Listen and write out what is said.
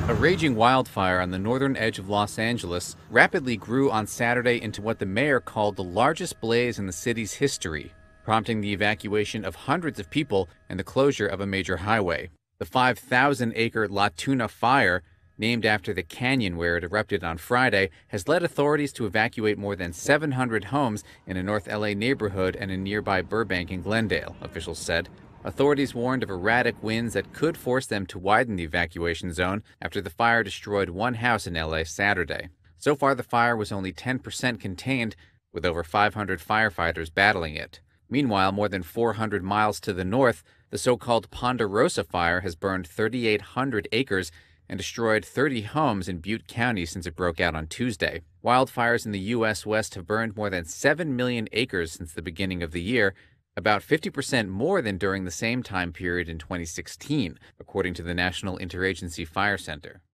A raging wildfire on the northern edge of Los Angeles rapidly grew on Saturday into what the mayor called the largest blaze in the city's history, prompting the evacuation of hundreds of people and the closure of a major highway. The 5,000-acre Tuna Fire, named after the canyon where it erupted on Friday, has led authorities to evacuate more than 700 homes in a North LA neighborhood and in nearby Burbank and Glendale, officials said. Authorities warned of erratic winds that could force them to widen the evacuation zone after the fire destroyed one house in LA Saturday. So far, the fire was only 10% contained, with over 500 firefighters battling it. Meanwhile, more than 400 miles to the north, the so-called Ponderosa Fire has burned 3,800 acres and destroyed 30 homes in Butte County since it broke out on Tuesday. Wildfires in the U.S. West have burned more than 7 million acres since the beginning of the year, about 50% more than during the same time period in 2016, according to the National Interagency Fire Center.